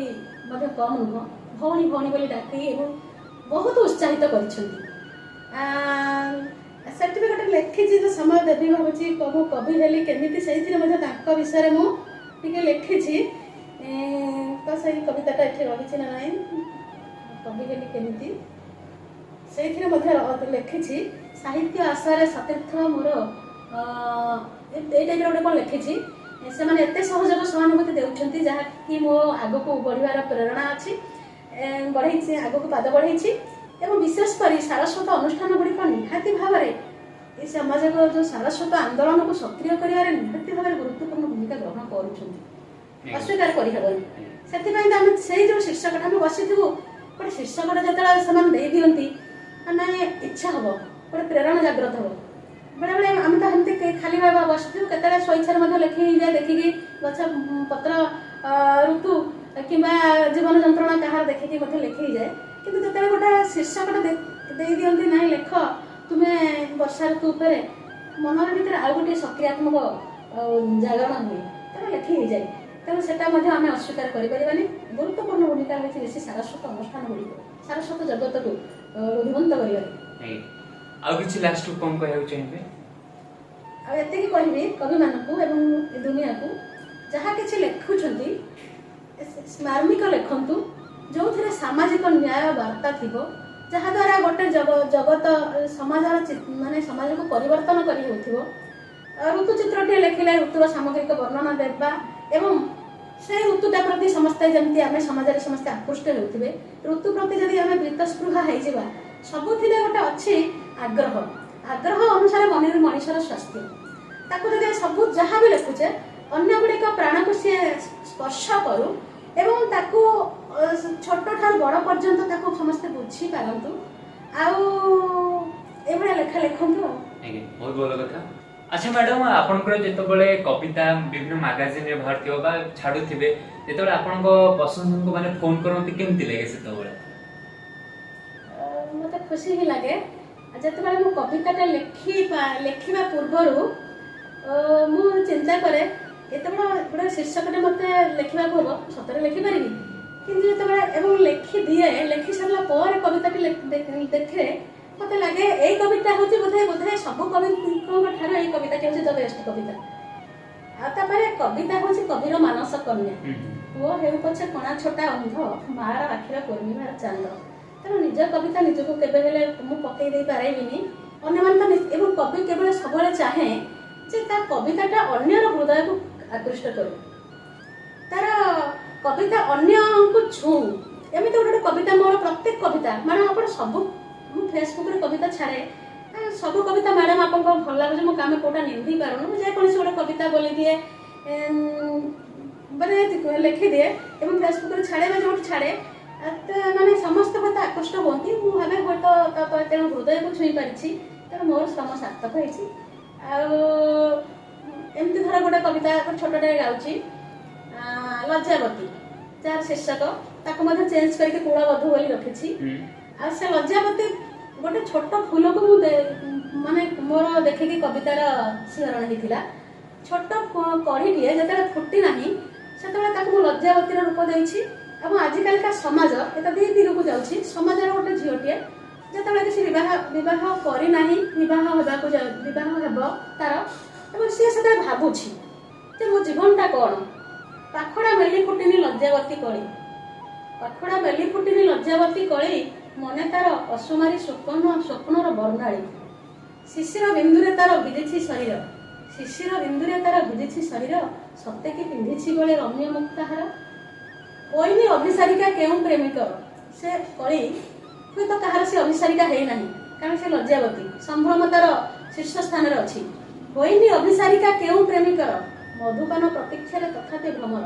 ମଧ୍ୟ କମ୍ ନୁହଁ। ଭଉଣୀ ଭଉଣୀ ବୋଲି ଡାକି ଏବଂ ବହୁତ ଉତ୍ସାହିତ କରିଛନ୍ତି। ସେଠି ବି ଗୋଟେ ଲେଖିଛି ଯେ ସମୟ ଦେବି ଭାବୁଛି ମୁଁ କବି ହେଲି କେମିତି, ସେଇଥିରେ ମଧ୍ୟ ତାଙ୍କ ବିଷୟରେ ମୁଁ ଟିକେ ଲେଖିଛି। ତ ସେଇ କବିତାଟା ଏଠି ରହିଛି ନା ନାହିଁ, କବି ହେଲି କେମିତି, ସେଇଥିରେ ମଧ୍ୟ ଲେଖିଛି। ସାହିତ୍ୟ ଆଶାରେ ସତୀର୍ଥ ମୋର ଏଇ ଟାଇପ୍ର ଗୋଟେ କ'ଣ ଲେଖିଛି। ସେମାନେ ଏତେ ସହଯୋଗ ସହାନୁଭୂତି ଦେଉଛନ୍ତି ଯାହାକି ମୋ ଆଗକୁ ବଢ଼ିବାର ପ୍ରେରଣା ଅଛି, ବଢ଼େଇଛି, ଆଗକୁ ପାଦ ବଢ଼େଇଛି। ଏବଂ ବିଶେଷ କରି ସାରସ୍ୱତ ଅନୁଷ୍ଠାନ ଗୁଡ଼ିକ ନିହାତି ଭାବରେ ଏ ସମାଜର ଯେଉଁ ସାରସ୍ୱତ ଆନ୍ଦୋଳନକୁ ସକ୍ରିୟ କରିବାରେ ନିହାତି ଭାବରେ ଗୁରୁତ୍ୱପୂର୍ଣ୍ଣ ଭୂମିକା ଗ୍ରହଣ କରୁଛନ୍ତି, ଅସ୍ୱୀକାର କରିହେବନି। ସେଥିପାଇଁ ତ ଆମେ ସେଇ ଯେଉଁ ଶୀର୍ଷକଟା ଆମେ ବସିଥିବୁ, ଗୋଟେ ଶୀର୍ଷକଟା ଯେତେବେଳେ ସେମାନେ ଦେଇଦିଅନ୍ତି ମାନେ ଇଚ୍ଛା ହେବ, ଗୋଟେ ପ୍ରେରଣା ଜାଗ୍ରତ ହେବ। ବେଳେବେଳେ ଆମେ ତ ଏମିତି ଖାଲି ଭାବେ ବସିଥିବୁ, କେତେବେଳେ ସ୍ୱଇଚ୍ଛାରେ ମଧ୍ୟ ଲେଖି ହେଇଯାଏ, ଦେଖିକି ଗଛ ପତ୍ର ଋତୁ କିମ୍ବା ଜୀବନ ଯନ୍ତ୍ରଣା କାହାର ଦେଖିକି ମଧ୍ୟ ଲେଖି ହେଇଯାଏ। କିନ୍ତୁ ଯେତେବେଳେ ଗୋଟେ ଶୀର୍ଷକଟା ଦେଇଦିଅନ୍ତି, ନାଇଁ ଲେଖ ତୁମେ ବର୍ଷା ଋତୁ ଉପରେ, ମନର ଭିତରେ ଆଉ ଗୋଟିଏ ସକ୍ରିୟାତ୍ମକ ଜାଗରଣ ହୁଏ, ତେଣୁ ଲେଖି ହେଇଯାଏ। ତେଣୁ ସେଟା ମଧ୍ୟ ଆମେ ଅସ୍ୱୀକାର କରିପାରିବାନି। ଗୁରୁତ୍ୱପୂର୍ଣ୍ଣ ଭୂମିକା ରହିଛି ବେଶୀ ସାରସ୍ୱତ ଅନୁଷ୍ଠାନ ଗୁଡ଼ିକ, ସାରସ୍ୱତ ଜଗତକୁ ରୁଦ୍ଧିବନ୍ତ କରିବାରେ। ଆଉ କିଛି ଲାଷ୍ଟକୁ କ'ଣ କହିବାକୁ ଚାହିଁବେ? ଆଉ ଏତିକି କହିବି କବିମାନଙ୍କୁ ଏବଂ ଏ ଦୁନିଆକୁ, ଯାହା କିଛି ଲେଖୁଛନ୍ତି ମାର୍ମିକ ଲେଖନ୍ତୁ, ଯେଉଁଥିରେ ସାମାଜିକ ନ୍ୟାୟ ବାର୍ତ୍ତା ଥିବ, ଯାହାଦ୍ୱାରା ଗୋଟେ ଜଗତ ସମାଜର ମାନେ ସମାଜକୁ ପରିବର୍ତ୍ତନ କରି ହେଉଥିବ। ଋତୁଚିତ୍ରଟିଏ ଲେଖିଲେ ଋତୁର ସାମଗ୍ରିକ ବର୍ଣ୍ଣନା ଦେବା ଏବଂ ସେଇ ଋତୁଟା ପ୍ରତି ସମସ୍ତେ ଯେମିତି ଆମେ ସମାଜରେ ସମସ୍ତେ ଆକୃଷ୍ଟ ହେଉଥିବେ, ଋତୁ ପ୍ରତି ଯଦି ଆମେ ବୀତସ୍ପୃହା ହେଇଯିବା, ସବୁଥିରେ ଗୋଟେ ଅଛି ଆଗ୍ରହ, ଆଗ୍ରହ ଅନୁସାରେ ମଣିଷର ସ୍ୱାସ୍ଥ୍ୟ। ତାକୁ ଯଦି ସବୁ ଯାହା ବି ଲେଖୁଛେ ଅନ୍ୟ ଗୁଡ଼ିକ ପ୍ରାଣକୁ ସିଏ ସ୍ପର୍ଶ କରୁ ଏବଂ ତାକୁ ଛୋଟ ଠାରୁ ବଡ଼ ପର୍ଯ୍ୟନ୍ତ ତାକୁ ସମସ୍ତେ ବୁଝିପାରନ୍ତୁ। ଆଉ ଏଭଳିଆ ଲେଖା ଲେଖନ୍ତୁ। ବହୁତ ଭଲ କଥା। ଆଚ୍ଛା ମ୍ୟାଡାମ, ଆପଣଙ୍କର ଯେତେବେଳେ କବିତା ବିଭିନ୍ନ ମାଗାଜିନରେ ବାହାରୁଥିବ ବା ଛାଡୁଥିବେ, ଯେତେବେଳେ ଆପଣଙ୍କ ପସନ୍ଦକୁ ମାନେ ଫୋନ କରନ୍ତି, କେମିତି ଲାଗେ ସେତେବେଳେ? ମୋତେ ଖୁସି ହିଁ ଲାଗେ। ଯେତେବେଳେ ମୁଁ କବିତାଟା ଲେଖିବା ପୂର୍ବରୁ ମୁଁ ଚିନ୍ତା କରେ ଯେତେବେଳେ ଗୋଟେ ଶୀର୍ଷକଟେ ମୋତେ ଲେଖିବାକୁ ହେବ, ସତରେ ଲେଖିପାରିବି, କିନ୍ତୁ ଯେତେବେଳେ ଏବଂ ଲେଖିଦିଏ, ଲେଖି ସାରିଲା ପରେ କବିତାଟି ଦେଖେ, ମୋତେ ଲାଗେ ଏଇ କବିତା ହେଉଛି ବୋଧେ ସବୁ କବିଙ୍କ ଠାରୁ ଏଇ କବିତାଟି ହେଉଛି ଦ ବେଷ୍ଟ କବିତା। ଆଉ ତାପରେ କବିତା ହେଉଛି କବିର ମାନସ କନ୍ୟା, ପୁଅ ହେଉ ପଛେ କଣା ଛୋଟା ଅନ୍ଧ, ମାଆର ଆଖିର ପୂର୍ଣ୍ଣିମାର ଚାନ୍ଦ। ତେଣୁ ନିଜ କବିତା ନିଜକୁ କେବେ ହେଲେ ମୁଁ ପକେଇ ଦେଇ ପାରିବିନି, ଅନ୍ୟମାନେ ତ। ଏବଂ କବି କେବଳ ସବୁବେଳେ ଚାହେଁ ଯେ ତା କବିତାଟା ଅନ୍ୟର ହୃଦୟକୁ ଆକୃଷ୍ଟ କରୁ, ତାର କବିତା ଅନ୍ୟକୁ ଛୁଁ। ଏମିତି ଗୋଟେ କବିତା ମୋର ପ୍ରତ୍ୟେକ କବିତା ମ୍ୟାଡ଼ାମ, ଆପଣ ସବୁ ମୁଁ ଫେସବୁକରେ କବିତା ଛାଡ଼େ, ସବୁ କବିତା ମ୍ୟାଡ଼ାମ ଆପଣଙ୍କୁ ଭଲ ଲାଗୁଛି, ମୁଁ ଆମେ କେଉଁଟା ନିନ୍ଦି ପାରୁନୁ, ମୁଁ ଯେକୌଣସି ଗୋଟେ କବିତା ବୋଲିଦିଏ, ମାନେ ଲେଖିଦିଏ ଏବଂ ଫେସବୁକରେ ଛାଡ଼େ ବା ଯେଉଁଠି ଛାଡ଼େ, ମାନେ ସମସ୍ତେ ହୁଏତ ଆକୃଷ୍ଟ ହୁଅନ୍ତି। ମୁଁ ଭାବେ ହୁଏତ ତେଣୁ ହୃଦୟକୁ ଛୁଇଁ ପାରିଛି, ତେଣୁ ମୋର ଶ୍ରମ ସାର୍ଥକ ହେଇଛି। ଆଉ ଏମିତି ଧର ଗୋଟେ କବିତା ଛୋଟଟେ ଗାଉଛି, ଲଜ୍ଜାବତୀ, ଯାହାର ଶୀର୍ଷକ ତାକୁ ମଧ୍ୟ ଚେଞ୍ଜ କରିକି କୁଳବଧୂ ବୋଲି ରଖିଛି। ଆଉ ସେ ଲଜ୍ଜାବତୀ ଗୋଟେ ଛୋଟ ଫୁଲକୁ ମୁଁ ମାନେ ମୋର ଦେଖିକି କବିତାର ଶିହରଣ ହେଇଥିଲା। ଛୋଟ କଢ଼ିଟିଏ ଯେତେବେଳେ ଫୁଟି ନାହିଁ, ସେତେବେଳେ ତାକୁ ମୁଁ ଲଜ୍ଜାବତୀର ରୂପ ଦେଇଛି। ଏବଂ ଆଜିକାଲିକା ସମାଜ, ଏଟା ଦୁଇ ଦିଗକୁ ଯାଉଛି, ସମାଜର ଗୋଟେ ଝିଅଟିଏ ଯେତେବେଳେ କିଛି ବିବାହ କରିନାହିଁ, ବିବାହ ହେବ ତାର, ଏବଂ ସିଏ ସେତେବେଳେ ଭାବୁଛି ଯେ ମୋ ଜୀବନଟା କ'ଣ। ପାଖଡ଼ା ମେଲି ଫୁଟିନି ଲଜ୍ଜାବତୀ କଳି, ପାଖଡ଼ା ମେଲି ଫୁଟିନି ଲଜ୍ଜାବତୀ କଳି, ମନେ ତାର ଅସୁମାରୀ ସ୍ୱପ୍ନର ବର୍ଣ୍ଣାଳୀ। ଶିଶିର ବିନ୍ଦୁରେ ତାର ଭିଜିଛି ଶରୀର, ଶିଶିର ବିନ୍ଦୁରେ ତାର ଭିଜିଛି ଶରୀର, ସତେକି ପିନ୍ଧିଛି ଗଳେ ରମ୍ୟ ମୁକ୍ତାହାର। ହୋଇନି ଅଭିସାରିକା କେଉଁ ପ୍ରେମିକର, ସେ କଳି ହୁଏତ କାହାର ସେ ଅଭିସାରିକା ହେଇନାହିଁ, କାରଣ ସେ ଲଜ୍ଜାବତୀ, ସମ୍ଭ୍ରମ ତାର ଶୀର୍ଷ ସ୍ଥାନରେ ଅଛି। ହୋଇନି ଅଭିସାରିକା କେଉଁ ପ୍ରେମିକର, ମଧୁପାନ ପ୍ରତୀକ୍ଷାରେ ତଥାପି ଭ୍ରମର।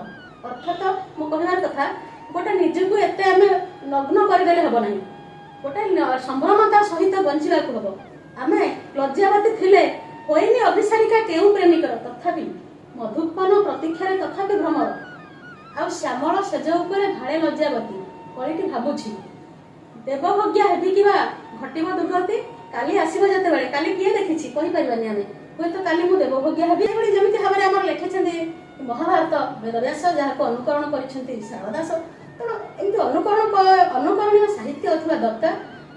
ଅର୍ଥାତ ମୁଁ କହିବାର କଥା, ଗୋଟେ ନିଜକୁ ଏତେ ଆମେ ନଗ୍ନ କରିଦେଲେ ହେବ ନାହିଁ, ଗୋଟେ ସମ୍ଭ୍ରମତା ସହିତ ବଞ୍ଚିବାକୁ ହେବ। ଆମେ ଲଜ୍ଜାବତୀ ଥିଲେ, ହୋଇନି ଅଭିସାରିକା କେଉଁ ପ୍ରେମିକର, ତଥାପି ମଧୁପାନ ପ୍ରତୀକ୍ଷାରେ ତଥାପି ଭ୍ରମର। ଆଉ ଶ୍ୟାମଳ ସେଜ ଉପରେ ଭାଳେ ଲଜ୍ଜାବତୀ, କଳିଟି ଭାବୁଛି ଦେବଭୋଗ୍ୟା ହେବି କିବା ଘଟିବ ଦୁର୍ଗତି। କାଲି ଆସିବ ଯେତେବେଳେ, କାଲି କିଏ ଦେଖିଛି କହିପାରିବାନି ଆମେ, ହୁଏତ କାଲି ମୁଁ ଦେବଭୋଗ୍ୟା ହେବି। ଏଭଳି ଯେମିତି ଭାବରେ ଆମର ଲେଖିଛନ୍ତି ମହାଭାରତ ବେଦବ୍ୟାସ, ଯାହାକୁ ଅନୁକରଣ କରିଛନ୍ତି ଶାରଳା ଦାସ। ତେଣୁ ଏମିତି ଅନୁକରଣୀୟ ସାହିତ୍ୟ ଥିବା ଦରକାର,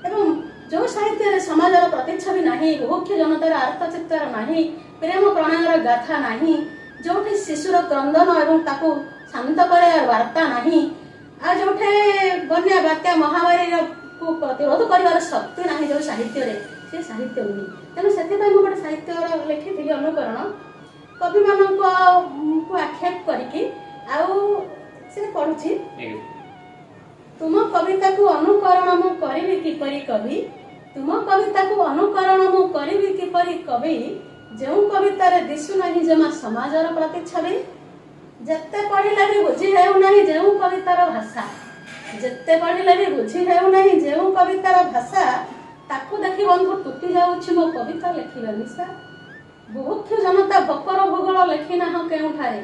ଏବଂ ଯେଉଁ ସାହିତ୍ୟରେ ସମାଜର ପ୍ରତିଚ୍ଛବି ନାହିଁ, ବୁଭୁକ୍ଷ ଜନତାର ଆର୍ତ୍ତଚିତ୍ତାର ନାହିଁ, ପ୍ରେମ ପ୍ରଣୟର ଗାଥା ନାହିଁ, ଯେଉଁଠି ଶିଶୁର କ୍ରନ୍ଦନ ଏବଂ ତାକୁ ଶାନ୍ତ କରାଇବାର ବାର୍ତ୍ତା ନାହିଁ, ଆଉ ଯେଉଁଠି ବନ୍ୟା ବାତ୍ୟା ମହାମାରୀର ପ୍ରତିରୋଧ କରିବାର ଶକ୍ତି ନାହିଁ ଯେଉଁ ସାହିତ୍ୟରେ, ସେ ସାହିତ୍ୟ ନୁହେଁ। ତେଣୁ ସେଥିପାଇଁ ମୁଁ ଗୋଟେ ସାହିତ୍ୟର ଲେଖିଥିଲି ଅନୁକରଣ, କବିମାନଙ୍କୁ ଆକ୍ଷେପ କରିକି। ଆଉ ସେ ପଢୁଛି, ତୁମ କବିତାକୁ ଅନୁକରଣ ମୁଁ କରିବି କିପରି କବି, ତୁମ କବିତାକୁ ଅନୁକରଣ ମୁଁ କରିବି କିପରି କବି, ଯେଉଁ କବିତାରେ ଦିଶୁନାହିଁ ଜମା ସମାଜର ପ୍ରତିଚ୍ଛବି। ଯେତେ ପଢିଲେ ବି ବୁଝି ହେଉନାହିଁ ଯେଉଁ କବିତାର ଭାଷା, ଯେତେ ପଢିଲେ ବି ବୁଝି ହେଉନାହିଁ ଯେଉଁ କବିତାର ଭାଷା, ତାକୁ ଦେଖି ବନ୍ଧୁ ତୁଟି ଯାଉଛି ମୋ କବିତା ଲେଖିବା ନିଶା। ବୁଭୁକ୍ଷୁ ଜନତା ଭୋକର ଭୂଗୋଳ ଲେଖିନାହଁ କେଉଁଠାରେ,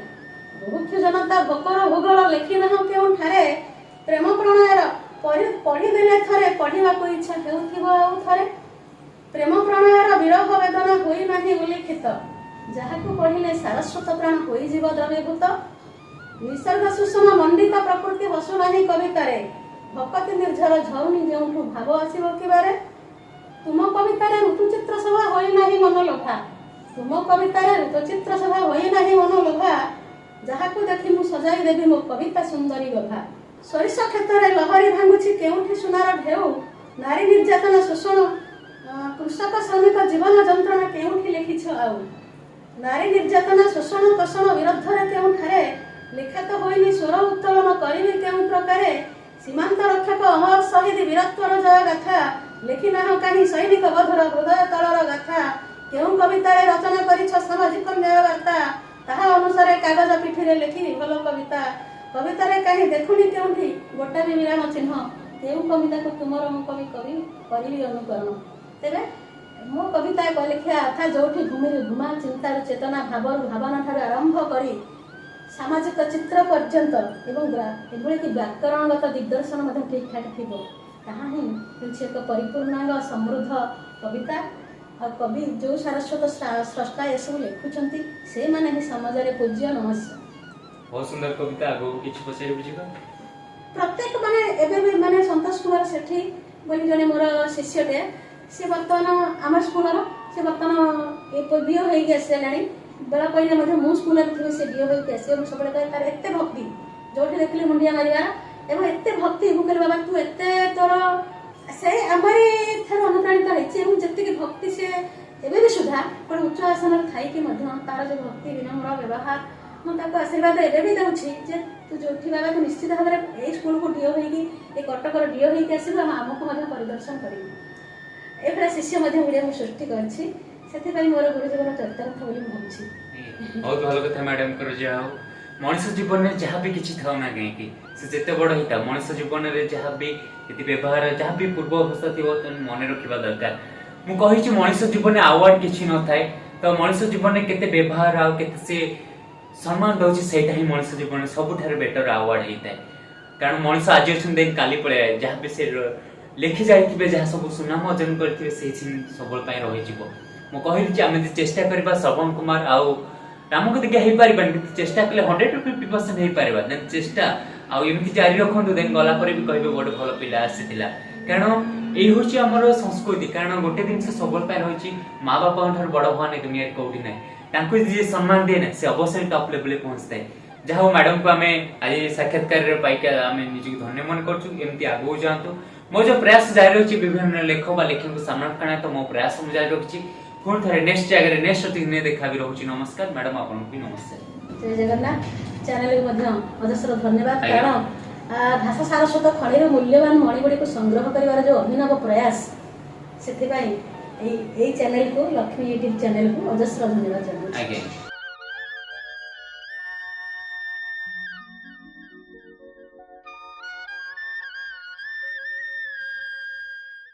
ବୁଭୁକ୍ଷୁ ଜନତା ଭୋକର ଭୂଗୋଳ ଲେଖିନାହଁ କେଉଁଠାରେ, ପ୍ରେମ ପ୍ରଣୟର ପଢିଦେଲେ ଥରେ ପଢିବାକୁ ଇଚ୍ଛା ହେଉଥିବ ଆଉ ଥରେ। ପ୍ରେମ ପ୍ରଣୟର ବିରହ ବେଦନା ହୋଇନାହିଁ ଉଲ୍ଲିଖିତ, ଯାହାକୁ ପଢିଲେ ସାରସ୍ୱତ ପ୍ରାଣ ହୋଇଯିବ ଦ୍ରବୀଭୂତ। ନିସର୍ଗ ସୁଷମ ମଣ୍ଡିତ ପ୍ରକୃତି ବସୁନାହିଁ କବିତାରେ, ଭକତି ନିର୍ଝର ଝରୁନି ଯେଉଁଠୁ ଭାବ ଆସିବ କିବାରେ। ତୁମ କବିତାରେ ଋତୁଚିତ୍ର ସଭା ହୋଇନାହିଁ ମନଲୋଭା, ତୁମ କବିତାରେ ଋତୁଚିତ୍ର ସଭା ହୋଇନାହିଁ ମନଲୋଭା, ଯାହାକୁ ଦେଖି ମୁଁ ସଜାଇ ଦେବି ମୋ କବିତା ସୁନ୍ଦରୀ ଗଭା। ସୋରିଷ କ୍ଷେତରେ ଲହରୀ ଭାଙ୍ଗୁଛି କେଉଁଠି ସୁନାର ଢେଉ, ନାରୀ ନିର୍ଯାତନା ଶୋଷଣ କୃଷକ ଶ୍ରମିକ ଜୀବନ ଯନ୍ତ୍ରଣା କେଉଁଠି ଲେଖିଛ ଆଉ। ନାରୀ ନିର୍ଯାତନା ଶୋଷଣ ତୋଷଣ ବିରୁଦ୍ଧରେ କେଉଁଠାରେ, ଲେଖା ତ ହୋଇନି ସ୍ୱର ଉତ୍ତୋଳନ କରିବି କେଉଁ ପ୍ରକାରେ। ସୀମାନ୍ତ ରକ୍ଷକ ଅମର ଶହୀଦ ବୀରତ୍ୱର ଜୟ ଗାଥା, ଲେଖିନାହଁ କାହିଁ ସୈନିକ ବଧୁର ହୃଦୟ ତଳର ଗାଥା। କେଉଁ କବିତାରେ ରଚନା କରିଛ ସାମାଜିକ ନ୍ୟାୟ ବାର୍ତ୍ତା, ତାହା ଅନୁସାରେ କାଗଜ ପିଠିରେ ଲେଖିବି ଭଲ କବିତା। କବିତାରେ କାହିଁ ଦେଖୁନି କେଉଁଠି ଗୋଟା ବି ବିରାମ ଚିହ୍ନ, କେଉଁ କବିତାକୁ ତୁମର ମୁଁ କବି କରିବି ଅନୁକରଣ। ତେବେ ମୋ କବିତା ଲେଖିବା କଥା ଯୋଉଠି ଭୂମିରୁ ଭୂମା, ଚିନ୍ତାରୁ ଚେତନା, ଭାବରୁ ଭାବନା ଠାରୁ ଆରମ୍ଭ କରି ସାମାଜିକ ଚିତ୍ର ପର୍ଯ୍ୟନ୍ତ ଏବଂ ଏଭଳିକି ବ୍ୟାକରଣଗତ ଦିଗ୍ଦର୍ଶନ ମଧ୍ୟ ଠିକ୍ ଠାକ୍ ଥିବ, ତାହା ହିଁ ହେଉଛି ଏକ ପରିପୂର୍ଣ୍ଣାଙ୍ଗ ସମୃଦ୍ଧ କବିତା। ଆଉ କବି ଯେଉଁ ସାରସ୍ୱତ ସ୍ରଷ୍ଟା ଏସବୁ ଲେଖୁଛନ୍ତି, ସେଇମାନେ ହିଁ ସମାଜରେ ପୂଜ୍ୟ ନମସ୍ୟ। ବହୁତ ସୁନ୍ଦର କବିତା। ଆଗକୁ କିଛି ପଚାରି ବୁଝିବା। ପ୍ରତ୍ୟେକ ମାନେ ଏବେ ବି ମାନେ ସନ୍ତୋଷ କୁମାର ସେଠୀ ବୋଲି ଜଣେ ମୋର ଶିଷ୍ୟଟେ, ସେ ବର୍ତ୍ତମାନ ଆମ ସ୍କୁଲର, ସେ ବର୍ତ୍ତମାନ ବିଓ ହେଇକି ଆସିଲାଣି। ବେଳ ପଇଲେ ମଧ୍ୟ ମୁଁ ସ୍କୁଲରେ ଥିବି, ସେ ବିଓ ହେଇକି ଆସିବ। ମୁଁ ସବୁବେଳେ କହେ ତାର ଏତେ ଭକ୍ତି, ଯୋଉଠି ଦେଖିଲେ ମୁଣ୍ଡିଆ ମାରିବାର, ଏବଂ ଏତେ ଭକ୍ତି। ମୁଁ କହିଲି ବାବା ତୁ ଏତେ ତୋର ସେ ଆମରି ଠାରୁ ଅନୁପ୍ରାଣିତ ହେଇଛି, ଏବଂ ଯେତିକି ଭକ୍ତି ସେ ଏବେ ବି ସୁଦ୍ଧା ଗୋଟେ ଉଚ୍ଚ ଆସନରେ ଥାଇକି ମଧ୍ୟ ତାର ଯୋଉ ଭକ୍ତି ବିନମ୍ର ବ୍ୟବହାର, ମୁଁ ତାକୁ ଆଶୀର୍ବାଦ ଏବେ ବି ଦେଉଛି ଯେ ତୁ ଯୋଉଠି ବାବା ତୁ ନିଶ୍ଚିତ ଭାବରେ ଏଇ ସ୍କୁଲକୁ ଡିଓ ହେଇକି, ଏ କଟକର ଡିଓ ହେଇକି ଆସିବୁ, ଆମକୁ ମଧ୍ୟ ପରିଦର୍ଶନ କରିବୁ। ଏଭଳିଆ ଶିଷ୍ୟ ମଧ୍ୟ ଗୁଡିଏ ମୁଁ ସୃଷ୍ଟି କରିଛି, ସେଥିପାଇଁ ମୋର ଗୁରୁ ଜୀବନ ଚରିତାର୍ଥ ବୋଲି ମୁଁ ଭାବୁଛି। ବହୁତ ଭଲ କଥା ମ୍ୟାଡାମଙ୍କର। ଯାହା ହଉ, ମଣିଷ ଜୀବନରେ ଯାହା ବି କିଛି ଥାଉ ନା କାହିଁକି, ସେ ଯେତେ ବଡ ହେଇଥାଉ, ମଣିଷ ଜୀବନରେ ଯାହା ବି ଯଦି ବ୍ୟବହାର, ଯାହା ବି ପୂର୍ବ ଅବସ୍ଥା ଥିବ ତେଣୁ ମନେ ରଖିବା ଦରକାର। ମୁଁ କହିଛି ମଣିଷ ଜୀବନରେ ଆୱାର୍ଡ କିଛି ନଥାଏ, ତ ମଣିଷ ଜୀବନରେ କେତେ ବ୍ୟବହାର ଆଉ କେତେ ସେ ସମ୍ମାନ ଦଉଛି, ସେଇଟା ହିଁ ମଣିଷ ଜୀବନରେ ସବୁଠାରୁ ବେଟର ଆୱାର୍ଡ ହେଇଥାଏ। କାରଣ ମଣିଷ ଆଜି ଅଛନ୍ତି କାଲି ପଳେଇ, ଯାହା ବି ସେ ଲେଖି ଯାଇଥିବେ, ଯାହା ସବୁ ସୁନାମ ଅର୍ଜନ କରିଥିବେ, ସେଇ ସବୁବେଳେ ପାଇଁ ରହିଯିବ। ମୁଁ କହିଲି ଯେ ଆମେ ଯଦି ଚେଷ୍ଟା କରିବା ଶ୍ରବଣ କୁମାର ଆଉ ରାମକୁ ଟିକେ ହେଇପାରିବାନି, କିନ୍ତୁ ଚେଷ୍ଟା କଲେ 150% ହେଇପାରିବା। ଦେନ୍ ଚେଷ୍ଟା ଆଉ ଏମିତି ଜାରି ରଖନ୍ତୁ, ଦେନ୍ ଗଲା ପରେ ବି କହିବେ ଗୋଟେ ଭଲ ପିଲା ଆସିଥିଲା। କାରଣ এই হচ্ছে আমার সংস্কৃতি কারণ গোটে জিনিস সবুল পাই রয়েছে মা বাপা ঠার বড় ভগবান এই দুনিয়া কোটি নাই তাଙ୍କୁ যে সম্মান দিয়ে না সে অবশ্যই টপ লেভেলে পৌঁছতে ଯାହା ହଉ ମ୍ୟାଡମକୁ ଆମେ ଆଜି ସାକ୍ଷାତକାରରେ ପାଇକି ଆମେ ନିଜକୁ ଧନ୍ୟ ମନେ କରୁଛୁ ଏମିତି ଆଗକୁ ଯାଆନ୍ତୁ ମୋ ଯୋଉ ପ୍ରୟାସ ଜାରି ରହିଛି ବିଭିନ୍ନ ଲେଖକ ବା ଲେଖିକାଙ୍କୁ ସମ୍ମାନ କଣା ତ ମୋ ପ୍ରୟାସ ମୁଁ ଜାରି ରଖିଛି ପୁଣି ଥରେ ନେକ୍ସଟ ଜାଗାରେ ନେକ୍ସଟ ଅତିଥିନେ ଦେଖା ବି ରହୁଛି ନମସ୍କାର ମ୍ୟାଡମ ଆପଣଙ୍କୁ ବି ନମସ୍କାର ଜୟ ଜଗନ୍ନାଥ ଚ୍ୟାନେଲକୁ ମଧ୍ୟ ଅଜସ୍ର ଧନ୍ୟବାଦ ଆଜ୍ଞା। କାରଣ ଭାଷା ସାରସ୍ୱତ ଖଣିରୁ ମୂଲ୍ୟବାନ ମଣିଗୁଡ଼ିକୁ ସଂଗ୍ରହ କରିବାର ଯୋଉ ଅଭିନବ ପ୍ରୟାସ ସେଥିପାଇଁ ଏଇ ଚ୍ୟାନେଲକୁ ଲକ୍ଷ୍ମୀ ୟୁଟ୍ୟୁବ ଚ୍ୟାନେଲକୁ ଅଜସ୍ର ଧନ୍ୟବାଦ ଜଣାଉଛି ଆଜ୍ଞା